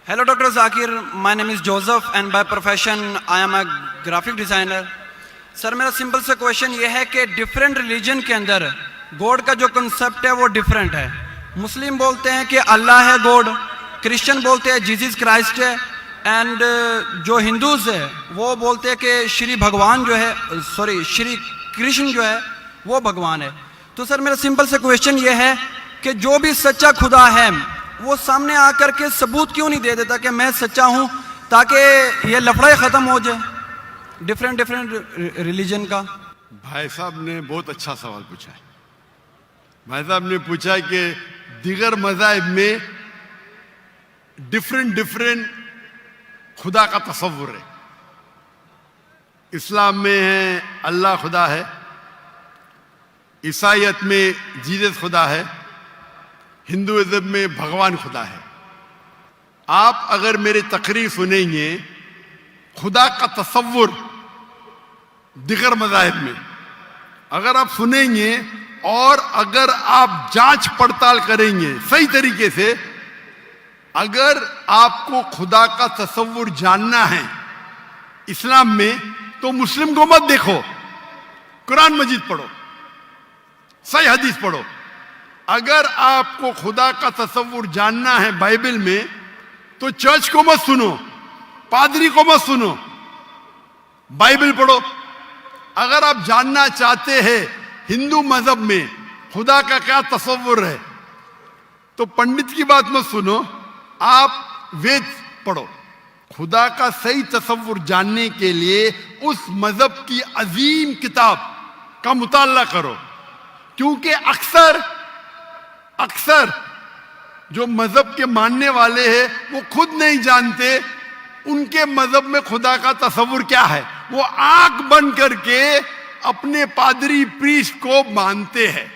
Hello, Dr. Zakir. My name is Joseph and by profession I am a graphic designer. Sir मेरा simple सा question ये है कि different religion के अंदर गॉड का जो कंसेप्ट है वो डिफरेंट है. मुस्लिम बोलते हैं कि अल्लाह है गॉड, क्रिश्चियन बोलते हैं जीसस क्राइस्ट है, एंड जो हिंदूज है वो बोलते हैं कि श्री भगवान जो है श्री कृष्ण जो है वो भगवान है. तो सर मेरा सिंपल सा क्वेश्चन ये है कि जो भी सच्चा खुदा है वो सामने आकर के सबूत क्यों नहीं दे देता कि मैं सच्चा हूँ, ताकि ये लफड़ा ख़त्म हो जाए डिफरेंट रिलीजन का. भाई साहब ने बहुत अच्छा सवाल पूछा है. भाई साहब ने पूछा कि दीगर मज़ाहिब में डिफरेंट खुदा का तसव्वुर है. इस्लाम में है अल्लाह खुदा है, ईसाईयत में जीसस खुदा है, हिंदुइज्म में भगवान खुदा है. आप अगर मेरी तकरीर सुनेंगे खुदा का तसव्वुर दिगर मज़ाहिब में अगर आप सुनेंगे और अगर आप जांच पड़ताल करेंगे सही तरीके से, अगर आपको खुदा का तसव्वुर जानना है इस्लाम में तो मुस्लिम को मत देखो, कुरान मजीद पढ़ो, सही हदीस पढ़ो. अगर आपको खुदा का तसव्वुर जानना है बाइबल में तो चर्च को मत सुनो, पादरी को मत सुनो, बाइबल पढ़ो. अगर आप जानना चाहते हैं हिंदू मजहब में खुदा का क्या तसव्वुर है तो पंडित की बात मत सुनो, आप वेद पढ़ो. खुदा का सही तसव्वुर जानने के लिए उस मजहब की अजीम किताब का मुताला करो, क्योंकि अक्सर जो मजहब के मानने वाले हैं वो खुद नहीं जानते उनके मजहब में खुदा का तसव्वुर क्या है. वो आंख बंद करके अपने पादरी प्रीस्ट को मानते हैं.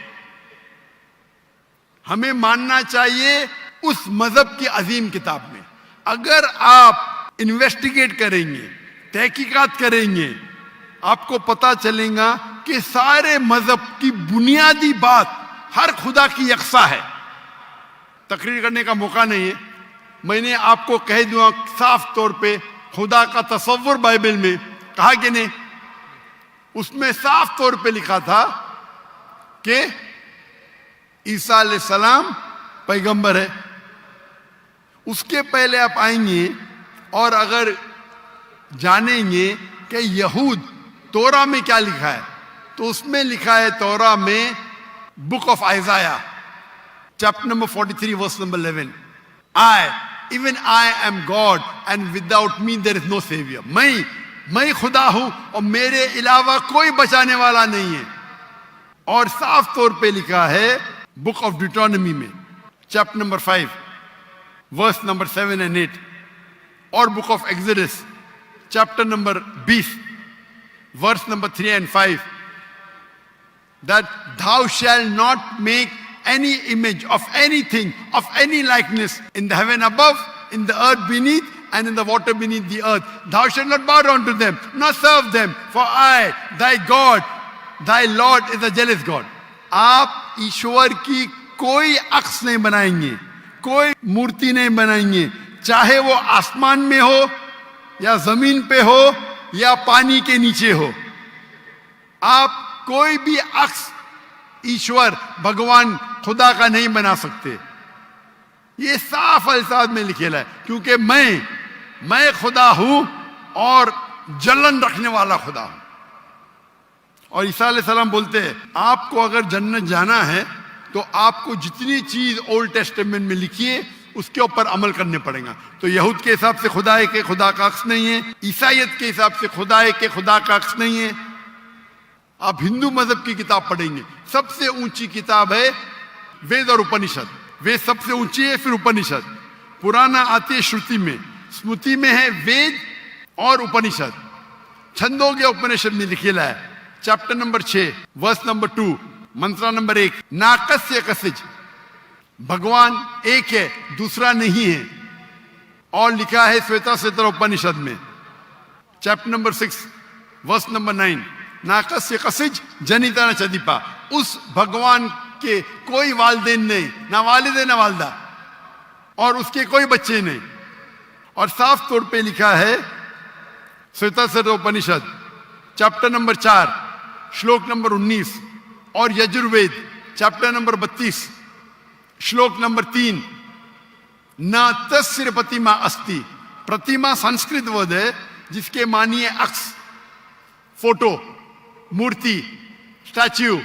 हमें मानना चाहिए उस मजहब की अजीम किताब में. अगर आप इन्वेस्टिगेट करेंगे, तहकीकात करेंगे, आपको पता चलेगा कि सारे मजहब की बुनियादी बात हर खुदा की यकसा है. तकरीर करने का मौका नहीं है, मैंने आपको कह दूंगा साफ तौर पे खुदा का तसव्वुर बाइबल में कहा कि नहीं, उसमें साफ तौर पे लिखा था कि ईसा अलैहिस्सलाम पैगंबर है. उसके पहले आप आएंगे और अगर जानेंगे कि यहूद तोरा में क्या लिखा है तो उसमें लिखा है तोरा में book of Isaiah chapter number 43 verse number 11, even I am God and without me there is no savior. मैं खुदा हूं और मेरे अलावा कोई बचाने वाला नहीं है. और साफ तौर पे लिखा है बुक ऑफ डिटोनॉमी में chapter number 5 verse number 7 and 8, और book of Exodus chapter number 20 verse number 3 and 5, that thou shalt not make any image of anything, of any likeness in the heaven above, in the earth beneath, and in the water beneath the earth. Thou shalt not bow down to them, nor serve them, for I, thy God, thy Lord is a jealous God. आप ईश्वर की कोई अक्स नहीं बनाएंगे, कोई मूर्ति नहीं बनाएंगे, चाहे वो आसमान में हो या जमीन पे हो या पानी के नीचे हो. आप कोई भी अक्स ईश्वर भगवान खुदा का नहीं बना सकते. ये साफ अल्फाज में लिखेला है, क्योंकि मैं खुदा हूं और जलन रखने वाला खुदा हूं. और ईसा अलैहिस्सलाम बोलते हैं आपको अगर जन्नत जाना है तो आपको जितनी चीज ओल्ड टेस्टामेंट में लिखी है उसके ऊपर अमल करने पड़ेगा. तो यहूद के हिसाब से खुदा है कि खुदा का अक्स नहीं है, ईसाईयत के हिसाब से खुदा है कि खुदा का अक्स नहीं है. आप हिंदू मजहब की किताब पढ़ेंगे, सबसे ऊंची किताब है वेद और उपनिषद. वेद सबसे ऊंची है, फिर उपनिषद. पुराना आती है श्रुति में, स्मृति में है वेद और उपनिषद. छंदोग्य उपनिषद में लिखेला है चैप्टर नंबर 6 वर्स नंबर 2 मंत्र नंबर 1, नाकस्य कसिज, भगवान एक है दूसरा नहीं है. और लिखा है श्वेता उपनिषद में चैप्टर नंबर 6 वर्स नंबर 9, नाकस्य कसिज जनिता न चदीपा. उस भगवान के कोई वालिदैन नहीं, ना वालिद है ना वालदा, और उसके कोई बच्चे नहीं. اور صاف طور پہ لکھا ہے سویتاسر اپنشد چیپٹر نمبر 4 شلوک نمبر 19 اور یجروید چیپٹر نمبر 32 شلوک نمبر 3 نہ تسر پتیما استی. پرتیما سنسکرت ورڈ ہے جس کے معنی ہے عکس، فوٹو، مورتی، اسٹیچو،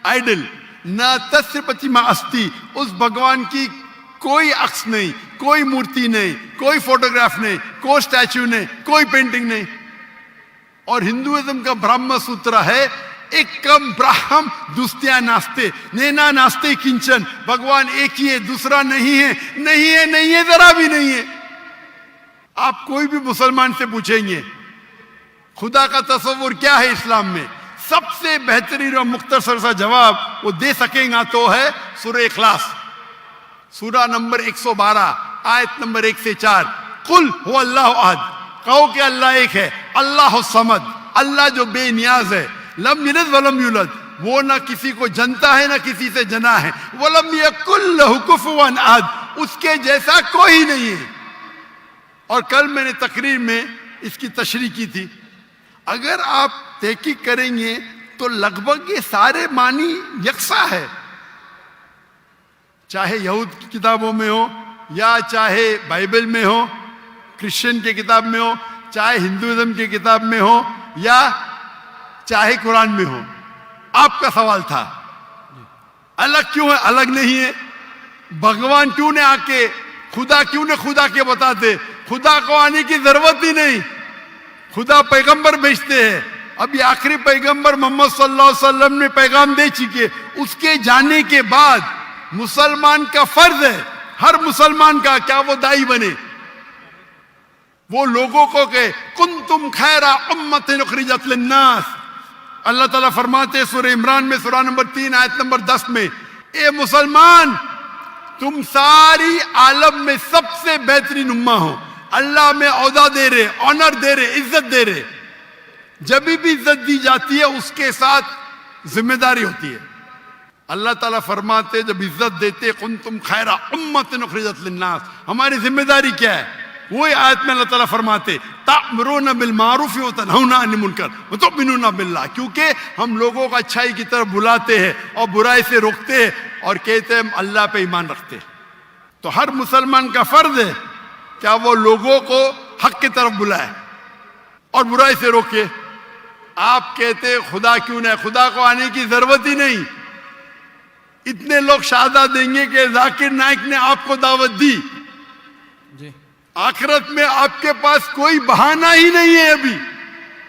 آئیڈل. نہ تسر پتیما استی، اس بھگوان کی کوئی عکس نہیں، کوئی مورتی نہیں، کوئی فوٹوگراف نہیں، کوئی اسٹیچو نہیں، کوئی پینٹنگ نہیں. اور ہندوازم کا برہم سوتر ہے ایکم براہم دوستیا ناستے نینا ناستے کنچن. بھگوان ایک ہی ہے، دوسرا نہیں ہے، نہیں ہے، نہیں ہے، ذرا بھی نہیں ہے. آپ کوئی بھی مسلمان سے پوچھیں گے خدا کا تصور کیا ہے اسلام میں، سب سے بہترین اور مختصر سا جواب وہ دے سکیں گا تو ہے سورہ اخلاص، سورہ نمبر 112 آیت نمبر 1 سے 4. قل هو اللہ احد، کہو کہ اللہ ایک ہے، اللہ الصمد، اللہ جو بے نیاز ہے، لم یلد ولم یولد، وہ نہ کسی کو جنتا ہے نہ کسی سے جنا ہے، ولم یکن لہ کفوا احد، اس کے جیسا کوئی نہیں ہے. اور کل میں نے تقریر میں اس کی تشریح کی تھی. اگر آپ تحقیق کریں گے تو لگ بھگ یہ سارے معنی یکساں ہے، چاہے یہود کی کتابوں میں ہو یا چاہے بائبل میں ہو، کرسچن کی کتاب میں ہو، چاہے ہندوازم کی کتاب میں ہو یا چاہے قرآن میں ہو. آپ کا سوال تھا الگ کیوں ہے، الگ نہیں ہے. بھگوان کیوں نے آ کے خدا کیوں نے خدا کے بتاتے، خدا کو آنے کی ضرورت ہی نہیں. خدا پیغمبر بھیجتے ہیں. ابھی آخری پیغمبر محمد صلی اللہ علیہ وسلم نے پیغام دے چکے. اس کے جانے کے بعد مسلمان کا فرض ہے، ہر مسلمان کا، کیا وہ دائی بنے، وہ لوگوں کو کہ کنتم خیر امت اخرجت للناس. اللہ تعالیٰ فرماتے ہیں سورہ عمران میں سورہ نمبر 3 آیت نمبر 10 میں، اے مسلمان تم ساری عالم میں سب سے بہترین امہ ہو. اللہ میں عہدہ دے رہے، آنر دے رہے، عزت دے رہے. جب بھی عزت دی جاتی ہے اس کے ساتھ ذمہ داری ہوتی ہے. اللہ تعالیٰ فرماتے جب عزت دیتے کنتم خیر امت اخرجت للناس، ہماری ذمہ داری کیا ہے؟ وہی آیت میں اللہ تعالیٰ فرماتے تأمرون بالمعروف وتنہون عن المنکر وتؤمنون باللہ، کیونکہ ہم لوگوں کو اچھائی کی طرف بلاتے ہیں اور برائی سے روکتے ہیں اور کہتے ہیں ہم اللہ پہ ایمان رکھتے ہیں. تو ہر مسلمان کا فرض ہے کیا وہ لوگوں کو حق کی طرف بلائے اور برائی سے روکے. آپ کہتے خدا کیوں نہیں، خدا کو آنے کی ضرورت ہی نہیں. اتنے لوگ شہادت دیں گے کہ ذاکر نائک نے آپ کو دعوت دی، آخرت میں آپ کے پاس کوئی بہانہ ہی نہیں ہے ابھی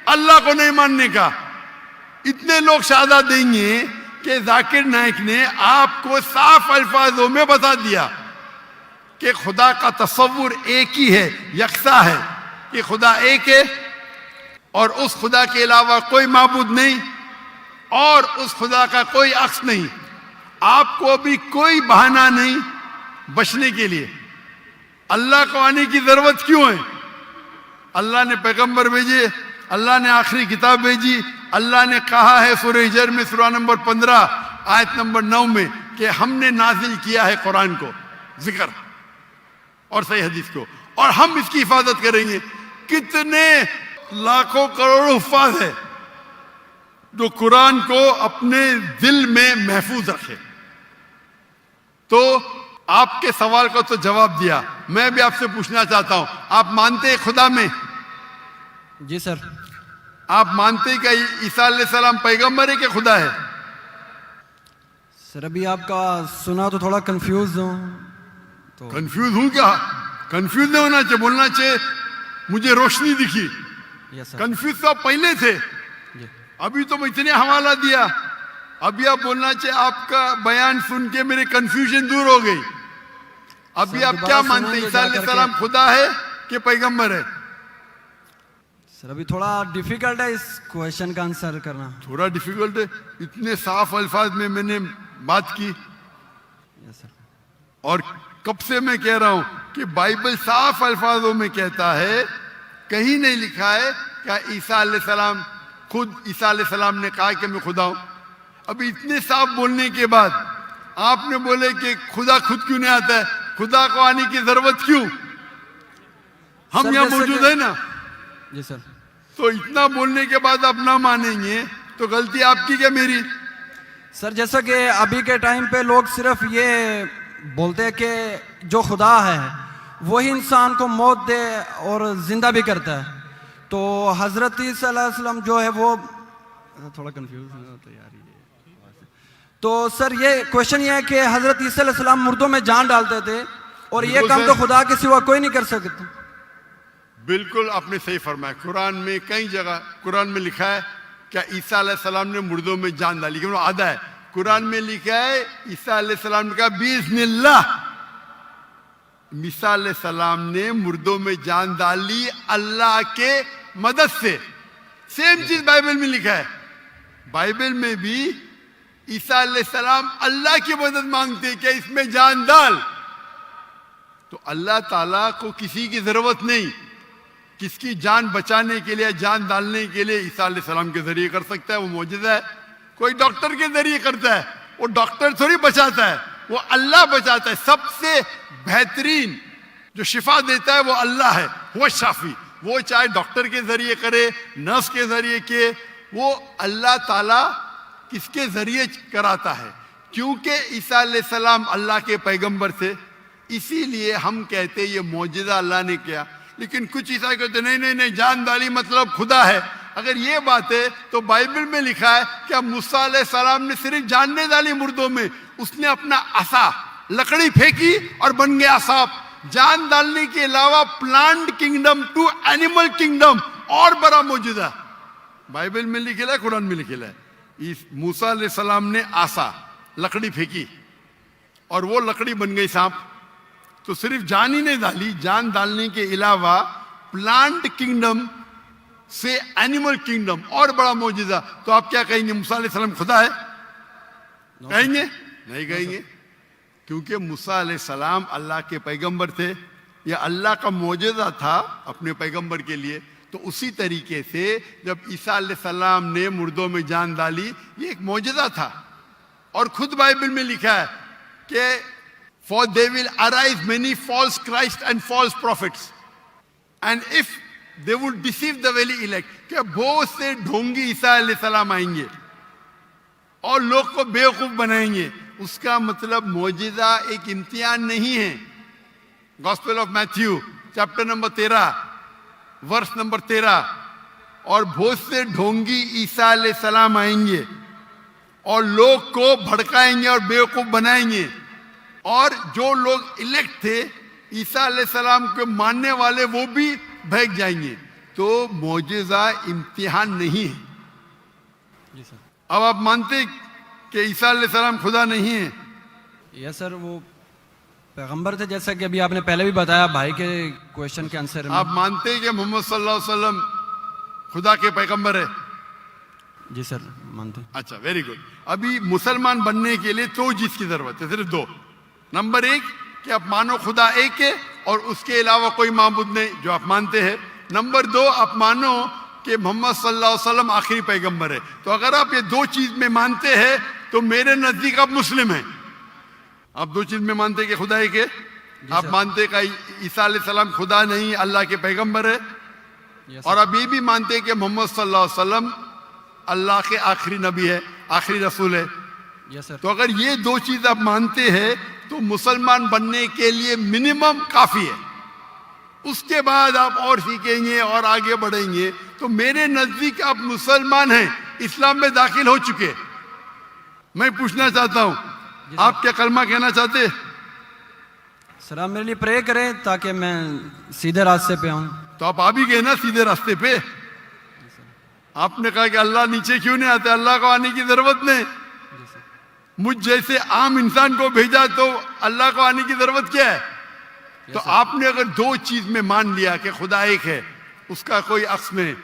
اللہ کو نہیں ماننے کا. اتنے لوگ شہادت دیں گے کہ ذاکر نائک نے آپ کو صاف الفاظوں میں بتا دیا کہ خدا کا تصور ایک ہی ہے، یکساں ہے، کہ خدا ایک ہے اور اس خدا کے علاوہ کوئی معبود نہیں اور اس خدا کا کوئی عکس نہیں. آپ کو ابھی کوئی بہانہ نہیں بچنے کے لیے. اللہ کو آنے کی ضرورت کیوں ہے؟ اللہ نے پیغمبر بھیجے، اللہ نے آخری کتاب بھیجی. اللہ نے کہا ہے سورہ ہجر میں سورہ نمبر 15 آیت نمبر 9 میں کہ ہم نے نازل کیا ہے قرآن کو، ذکر اور صحیح حدیث کو، اور ہم اس کی حفاظت کریں گے. کتنے لاکھوں کروڑوں حفاظ ہے جو قرآن کو اپنے دل میں محفوظ رکھے. تو آپ کے سوال کو تو جواب دیا. میں بھی آپ سے پوچھنا چاہتا ہوں، آپ مانتے ہیں خدا میں؟ جی سر. آپ مانتے ہیں کہ عیسیٰ علیہ السلام پیغمبر ہے کہ خدا ہے؟ سر ابھی آپ کا سنا تو تھوڑا کنفیوز ہوں. تو کنفیوز ہوں کیا؟ کنفیوز نہیں ہونا چاہیے، بولنا چاہیے مجھے روشنی دکھی. یس سر. کنفیوز تو آپ پہلے تھے، جی ابھی تو میں اتنے حوالہ دیا. ابھی آپ بولنا چاہیے آپ کا بیان سن کے میرے کنفیوژن دور ہو گئی. ابھی آپ کیا مانتے ہیں، عیسیٰ علیہ السلام خدا ہے کہ پیغمبر ہے؟ سر ابھی تھوڑا ڈیفیکلٹ ہے اس کویشچن کا آنسر کرنا. تھوڑا ڈیفیکلٹ ہے، اتنے صاف الفاظ میں نے بات کی. یس سر. اور کب سے میں کہہ رہا ہوں کہ بائبل صاف الفاظوں میں کہتا ہے، کہیں نہیں لکھا ہے کہ عیسیٰ علیہ السلام خود عیسیٰ علیہ السلام نے کہا کہ میں خدا ہوں. ابھی اتنے صاف بولنے کے بعد آپ نے بولے کہ خدا خود کیوں نہیں آتا ہے، خدا کو آنے کی ضرورت کیوں؟ हम सर, यहाँ जैसे मौजूद कि- है ना, जी सर। तो इतना बोलने के बाद आप ना मानेंगे तो गलती आपकी क्या मेरी? सर जैसा कि अभी के टाइम पे लोग सिर्फ ये बोलते हैं कि जो खुदा है वही इंसान को मौत दे और ज़िंदा भी करता है, तो हज़रत ईसा अलैहिस्सलाम जो है वो थोड़ा कंफ्यूज होता है यार ये। तो सर ये क्वेश्चन ये है कि हज़रत ईसा अलैहिस्सलाम मुर्दों में जान डालते थे और ये बिल्कुल काम सर। तो खुदा के सिवा कोई नहीं कर सकता। बिल्कुल आपने सही फरमाया। कुरान में कई जगह कुरान में लिखा है क्या ईसा अलैहिस्सलाम ने मुर्दों में जान डाली, क्यों आधा है कुरान में लिखा है ईसा अलैहिस्सलाम ने कहा बिस्मिल्लाह, ईसा अलैहिस्सलाम ने मुर्दों में जान डाली अल्लाह के मदद से। सेम चीज बाइबल में लिखा है, बाइबल में भी ईसा अलैहिस्सलाम अल्लाह की मदद मांगते हैं, क्या इसमें जान डाल। तो अल्लाह ताला को किसी की जरूरत नहीं, किसकी जान बचाने के लिए जान डालने के लिए ईसा अलैहिस्सलाम के जरिए कर सकता है, वो मौजूदा है। कोई डॉक्टर के जरिए करता है, वो डॉक्टर थोड़ी बचाता है, वो अल्लाह बचाता है। सबसे बेहतरीन जो शिफा देता है वो अल्लाह है, वो शाफी। वो चाहे डॉक्टर के जरिए करे, नर्स के जरिए के, वो अल्लाह ताला किसके जरिए कराता है, क्योंकि ईसा अलैहिस्सलाम अल्लाह के पैगंबर थे, इसीलिए हम कहते ये मौजूदा अल्लाह ने किया। लेकिन कुछ ईसाई कहते नहीं नहीं नहीं, जान डाली मतलब खुदा है। अगर ये बात है तो बाइबल में लिखा है क्या मूसा अलैहिस्सलाम ने सिर्फ जान नहीं डाली मुर्दों में, उसने अपना असा लकड़ी फेंकी और बन गया सांप। जान डालने के अलावा plant kingdom to animal kingdom और बड़ा मौजूदा बाइबल में लिखेला है, कुरान में लिखेला है। इस मूसा अलैहिस्सलाम ने आसा लकड़ी फेंकी और वो लकड़ी बन गई सांप। तो सिर्फ जान ही नहीं डाली, जान डालने के अलावा प्लांट किंगडम से एनिमल किंगडम और बड़ा मौजूदा। तो आप क्या कहेंगे, मूसा अलैहिस्सलाम खुदा है? कहेंगे नहीं कहेंगे, क्योंकि मूसा अलैहिस्सलाम अल्लाह के पैगंबर थे, यह अल्लाह का मौजूदा था अपने पैगंबर के लिए। तो उसी तरीके से जब ईसा अलैहिस्सलाम ने मुर्दों में जान डाली, ये एक मौजूदा था। और खुद बाइबल में लिखा है कि for they will arise many false Christ and false prophets, and if they would deceive the very elect, कि बहुत से ढोंगी ईसा अलैहिस्सलाम आएंगे और लोग को बेवकूफ बनाएंगे। उसका मतलब मौजूदा एक इम्तिहान नहीं है। Gospel of Matthew chapter number 13 verse number 13, और बहुत से ढोंगी ईसा अलैहिस्सलाम आएंगे और लोग को भड़काएंगे और बेवकूफ बनाएंगे। और जो लोग इलेक्ट थे ईसा अलैहिस्सलाम के मानने वाले, वो भी भाग जाएंगे। तो मौजूदा इम्तिहान नहीं है। जी सर। अब आप मानते कि ईसा अलैहिस्सलाम खुदा नहीं है? यस सर, वो पैगंबर थे, जैसा कि अभी आपने पहले भी बताया भाई के क्वेश्चन के आंसर में। आप मानते हैं कि मोहम्मद सल्लल्लाहु अलैहि वसल्लम खुदा के पैगंबर है? जी सर मानते हैं। अच्छा, वेरी गुड। अभी मुसलमान बनने के लिए दो चीज की जरूरत है, सिर्फ दो। नंबर एक कि आप मानो खुदा एक है और उसके अलावा कोई माबूद नहीं, जो आप मानते हैं। नंबर दो, आप मानो कि मोहम्मद सल्लल्लाहु अलैहि वसल्लम आखिरी पैगंबर है। तो अगर आप ये दो चीज में मानते हैं तो मेरे नजदीक आप मुस्लिम हैं। आप दो चीज में मानते हैं कि खुदा एक है, आप मानते हैं कि ईसा अलैहिस्सलाम खुदा नहीं अल्लाह के पैगंबर है, और आप ये भी मानते हैं कि मोहम्मद सल्लल्लाहु अलैहि वसल्लम अल्लाह के आखिरी नबी है, आखिरी रसूल है। Yes sir. तो अगर ये दो चीज आप मानते हैं तो मुसलमान बनने के लिए मिनिमम काफी है। उसके बाद आप और सीखेंगे और आगे बढ़ेंगे। तो मेरे नजदीक आप मुसलमान हैं, इस्लाम में दाखिल हो चुके। मैं पूछना चाहता हूं, आप क्या कलमा कहना चाहते? सर आप मेरे लिए प्रे करें ताकि मैं सीधे रास्ते पे आऊं। तो आप आ भी गए ना सीधे रास्ते पे। आपने कहा कि अल्लाह नीचे क्यों नहीं आते, अल्लाह को आने की जरूरत नहीं। मुझ जैसे आम इंसान को भेजा तो अल्लाह को आने की जरूरत क्या है? तो आपने अगर दो चीज में मान लिया कि खुदा एक है, उसका कोई अक्स नहीं,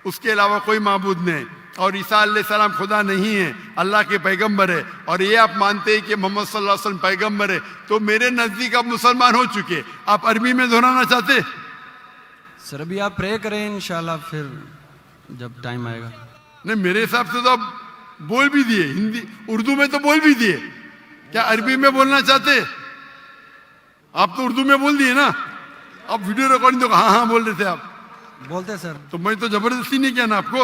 उसके अलावा कोई माबूद नहीं, और ईसा अलैहिस्सलाम खुदा नहीं है, अल्लाह के पैगंबर है, और ये आप मानते हैं कि मोहम्मद सल्लल्लाहु अलैहि वसल्लम पैगंबर है, तो मेरे नजदीक आप मुसलमान हो चुके। आप अरबी में दोहराना चाहते? सर अभी आप प्रे करें, इंशाल्लाह फिर जब टाइम आएगा। नहीं, मेरे हिसाब से तो आप बोल भी दिए, हिंदी उर्दू में तो बोल भी दिए। क्या अरबी में बोलना चाहते? आप तो उर्दू में बोल दिए ना। आप वीडियो रिकॉर्डिंग तो हाँ हाँ बोल रहे थे आप, बोलते हैं सर। तो मैं तो जबरदस्ती नहीं किया ना आपको,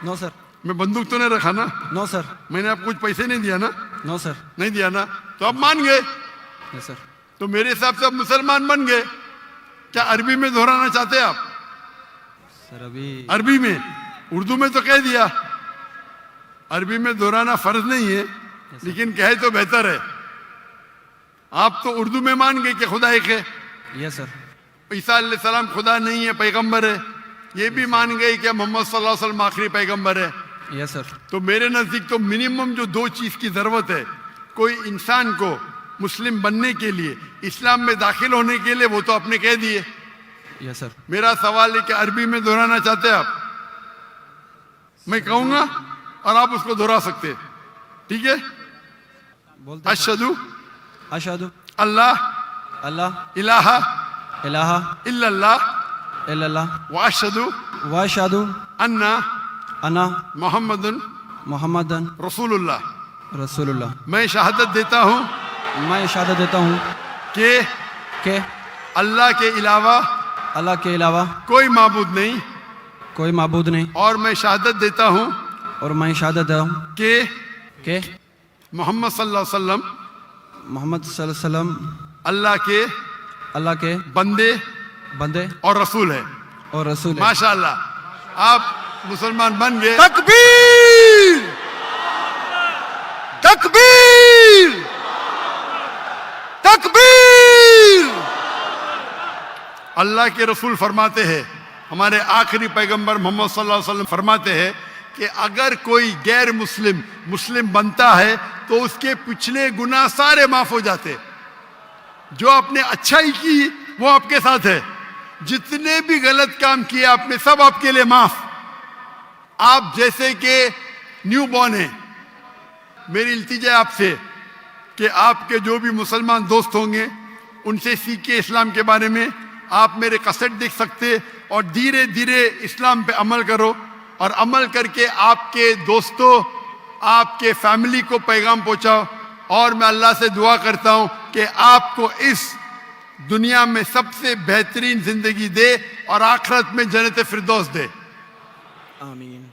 नो सर, मैं बंदूक तो नहीं रखा ना, नो सर, मैंने आपको कुछ पैसे नहीं दिया ना, नो सर, नहीं दिया ना, तो आप मान गए, यस सर। तो मेरे हिसाब से आप मुसलमान बन गए। क्या अरबी में दोहराना चाहते हैं आप? सर अभी अरबी में, उर्दू में तो कह दिया, अरबी में दोहराना फर्ज नहीं है, लेकिन कहे तो बेहतर है। आप तो उर्दू में मान गए कि खुदा एक है, यस सर, ईसा अलैहिस्सलाम खुदा नहीं है, पैगंबर है, ये भी मान गए कि मोहम्मद सल्लल्लाहु अलैहि वसल्लम आखिरी पैगंबर है। यस सर, तो मेरे नजदीक तो मिनिमम जो दो चीज की जरूरत है कोई इंसान को मुस्लिम बनने के लिए, इस्लाम में दाखिल होने के लिए, वो तो आपने कह दिए। Yes sir. मेरा सवाल है कि अरबी में दोहराना चाहते हैं आप? मैं कहूंगा और आप उसको दोहरा सकते हैं, ठीक है? बोलते हैं सर। अशहदु अशहदु अल्लाह अल्लाह इलाहा इलाहा इल्लल्लाह इल्लल्लाह व अशहदु व अशहदु अन्ना अन्ना मोहम्मदुन मुहम्मदन रसूलुल्लाह। रसूलुल्लाह। मैं शहादत देता हूँ मैं शहादत देता हूँ कि कि अल्लाह के अलावा अल्लाह के अलावा कोई माबूद नहीं, कोई माबूद नहीं, और मैं शहादत देता हूँ और मैं शहादत देता हूँ कि कि मोहम्मद सल्लल्लाहु अलैहि वसल्लम मोहम्मद सल्लल्लाहु अलैहि वसल्लम अल्लाह के बंदे बंदे और रसूल है। और रसूल है। माशाअल्लाह, आप मुसलमान बन गए। तकबीर तकबीर तकबीर। अल्लाह के रसूल फरमाते हैं, हमारे आखिरी पैगंबर मोहम्मद सल्लल्लाहु अलैहि वसल्लम फरमाते हैं कि अगर कोई गैर मुस्लिम मुस्लिम बनता है तो उसके पिछले गुनाह सारे माफ हो जाते। जो आपने अच्छाई की वो आपके साथ है, जितने भी गलत काम किए आपने सब आपके लिए माफ। आप जैसे कि न्यू बॉर्न है, मेरी इल्तिजा है आपसे कि आपके जो भी मुसलमान दोस्त होंगे उनसे सीखिए इस्लाम के बारे में। आप मेरे कैसेट देख सकते और धीरे धीरे इस्लाम पे अमल करो, और अमल करके आपके दोस्तों आपके फैमिली को पैगाम पहुंचाओ। और मैं अल्लाह से दुआ करता हूं कि आपको इस दुनिया में सबसे बेहतरीन जिंदगी दे और आखिरत में जन्नत फिरदौस दे। आमीन।